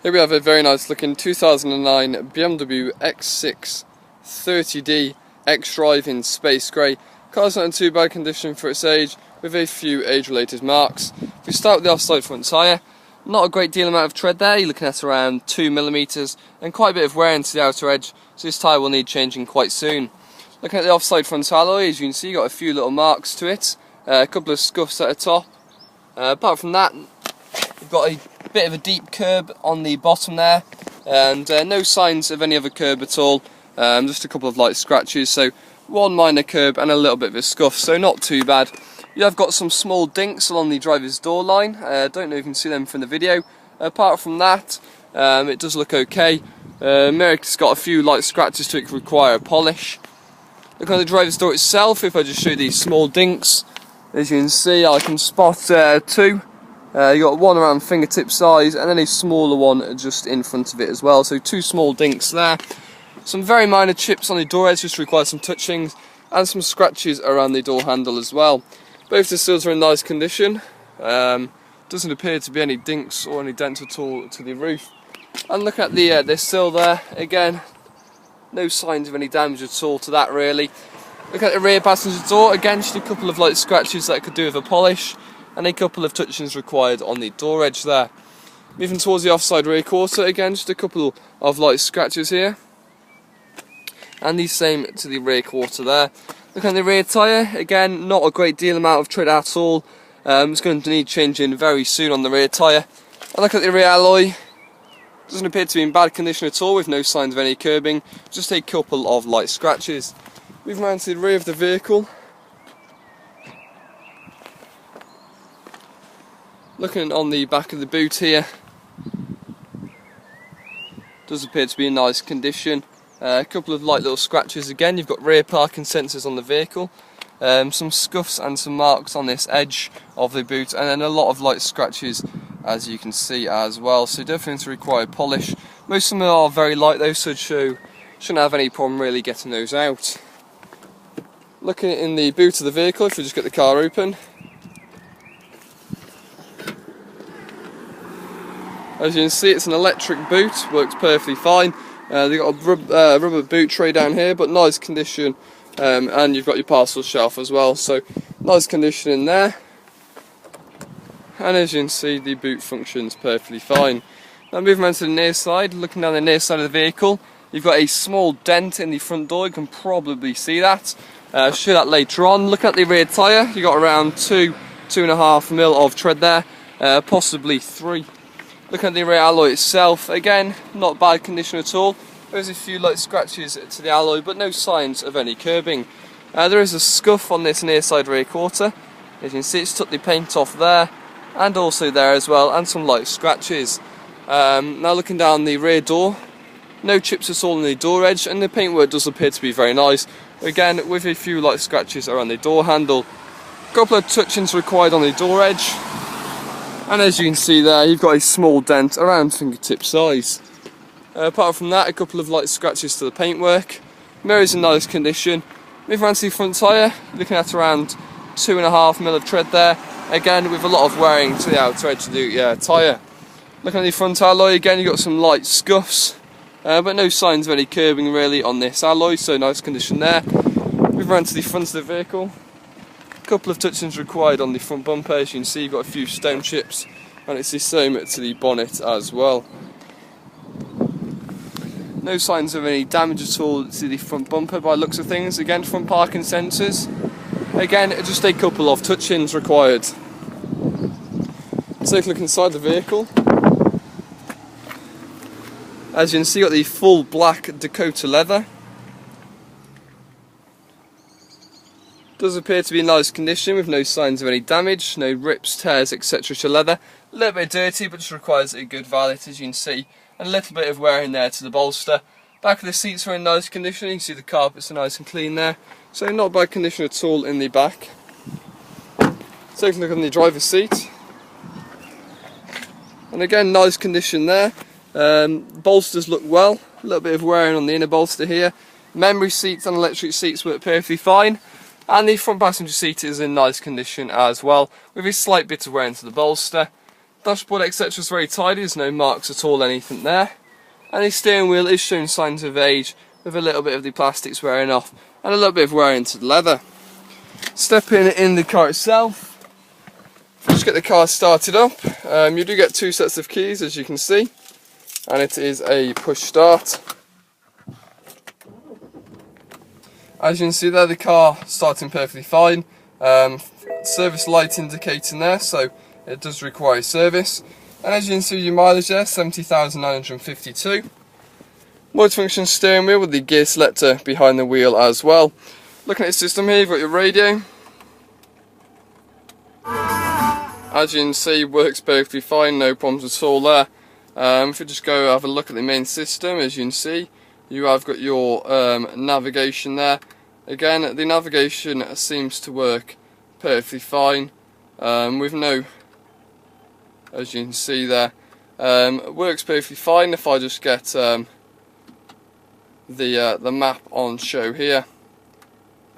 Here we have a very nice looking 2009 BMW X6 30D Xdrive in space grey. Car's not in too bad condition for its age, with a few age-related marks. If we start with the offside front tyre, not a great deal amount of tread there. You're looking at around 2mm and quite a bit of wear into the outer edge, so this tyre will need changing quite soon. Looking at the offside front alloy, as you can see, you've got a few little marks to it, a couple of scuffs at the top. Apart from that, we've got a bit of a deep curb on the bottom there, and no signs of any other curb at all, just a couple of light scratches, so one minor curb and a little bit of a scuff, so not too bad. You have got some small dinks along the driver's door line. Don't know if you can see them from the video. Apart from that, it does look okay. Merrick's got a few light scratches to it that require a polish. Looking at the driver's door itself, if I just show you these small dinks, as you can see, I can spot two. You got one around fingertip size and then a smaller one just in front of it as well, so two small dinks there. Some very minor chips on the door edge, just require some touchings, and some scratches around the door handle as well. Both the sills are in nice condition. Doesn't appear to be any dinks or any dents at all to the roof. And look at the sill there, again, no signs of any damage at all to that really. Look at the rear passenger door, again just a couple of light scratches that could do with a polish, and a couple of touchings required on the door edge there. Moving towards the offside rear quarter, again just a couple of light scratches here, and the same to the rear quarter there. Look at the rear tyre, again not a great deal amount of tread at all. It's going to need changing very soon on the rear tyre. And look at the rear alloy, doesn't appear to be in bad condition at all, with no signs of any curbing, just a couple of light scratches. Moving around to the rear of the vehicle, looking on the back of the boot here, does appear to be in nice condition. A couple of light little scratches again. You've got rear parking sensors on the vehicle, some scuffs and some marks on this edge of the boot, and then a lot of light scratches as you can see as well, so definitely require polish. Most of them are very light though, so shouldn't have any problem really getting those out. Looking in the boot of the vehicle, if we just get the car open, as you can see, it's an electric boot, works perfectly fine. They've got a rubber boot tray down here, but nice condition, and you've got your parcel shelf as well, so nice condition in there. And as you can see, the boot functions perfectly fine. Now moving on to the near side, looking down the near side of the vehicle, you've got a small dent in the front door, you can probably see that. I'll show that later on. Look at the rear tyre, you've got around 2.5mm of tread there, possibly 3. Looking at the rear alloy itself, again, not bad condition at all. There's a few light scratches to the alloy, but no signs of any curbing. There is a scuff on this near side rear quarter. As you can see, it's took the paint off there, and also there as well, and some light scratches. Now looking down the rear door, no chips at all on the door edge, and the paintwork does appear to be very nice. Again, with a few light scratches around the door handle. A couple of touchings required on the door edge. And as you can see there, you've got a small dent around fingertip size. Apart from that, a couple of light scratches to the paintwork. Mirrors in nice condition. Move around to the front tyre, looking at around 2.5mm of tread there. Again, with a lot of wearing to the outer edge of the tyre. Looking at the front alloy, again, you've got some light scuffs, but no signs of any curbing really on this alloy, so nice condition there. Move around to the front of the vehicle. Couple of touchings required on the front bumper. As you can see, you've got a few stone chips, and it's the same to the bonnet as well. No signs of any damage at all to the front bumper by the looks of things. Again, front parking sensors. Again, just a couple of touch-ins required. Let's take a look inside the vehicle. As you can see, you've got the full black Dakota leather. Does appear to be in nice condition with no signs of any damage, no rips, tears, etc. to leather. A little bit dirty, but just requires a good valet, as you can see, and a little bit of wear in there to the bolster. Back of the seats are in nice condition. You can see the carpets are nice and clean there, so not bad condition at all in the back. Let's take a look on the driver's seat, and again nice condition there. Bolsters look well, a little bit of wearing on the inner bolster here. Memory seats and electric seats work perfectly fine. And the front passenger seat is in nice condition as well, with a slight bit of wear into the bolster. Dashboard etc. is very tidy, there's no marks at all, anything there. And the steering wheel is showing signs of age, with a little bit of the plastics wearing off and a little bit of wear into the leather. Stepping in the car itself, just get the car started up. You do get 2 sets of keys, as you can see, and it is a push start. As you can see there, the car starting perfectly fine. Service light indicating there, so it does require service. And as you can see, your mileage there, 70,952. Multifunction steering wheel with the gear selector behind the wheel as well. Looking at the system here, you've got your radio. As you can see, works perfectly fine, no problems at all there. If you just go have a look at the main system, as you can see, you have got your navigation there. Again, the navigation seems to work perfectly fine, with no, as you can see there, works perfectly fine. If I just get the map on show here,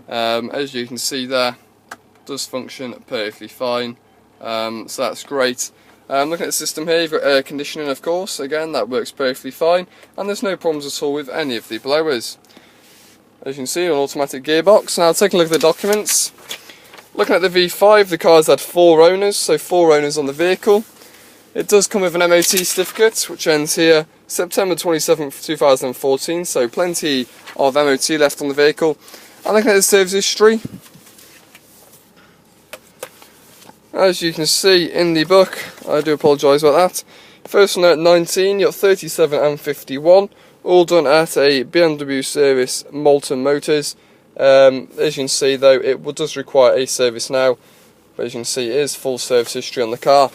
as you can see there, does function perfectly fine, so that's great. Looking at the system here, you've got air conditioning, of course. Again, that works perfectly fine, and there's no problems at all with any of the blowers. As you can see, an automatic gearbox. Now taking a look at the documents. Looking at the V5, the car's had 4 owners, so 4 owners on the vehicle. It does come with an MOT certificate, which ends here September 27th, 2014, so plenty of MOT left on the vehicle. And looking at the service history, as you can see in the book, I do apologise about that. First one at 19, you've got 37 and 51, all done at a BMW service, Molten Motors. As you can see though, it does require a service now, but as you can see, it is full service history on the car.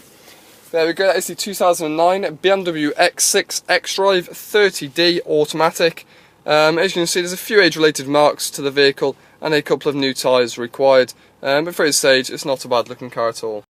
There we go, that is the 2009 BMW X6 Xdrive 30D automatic. As you can see, there's a few age-related marks to the vehicle and a couple of new tyres required, but for its stage, it's not a bad looking car at all.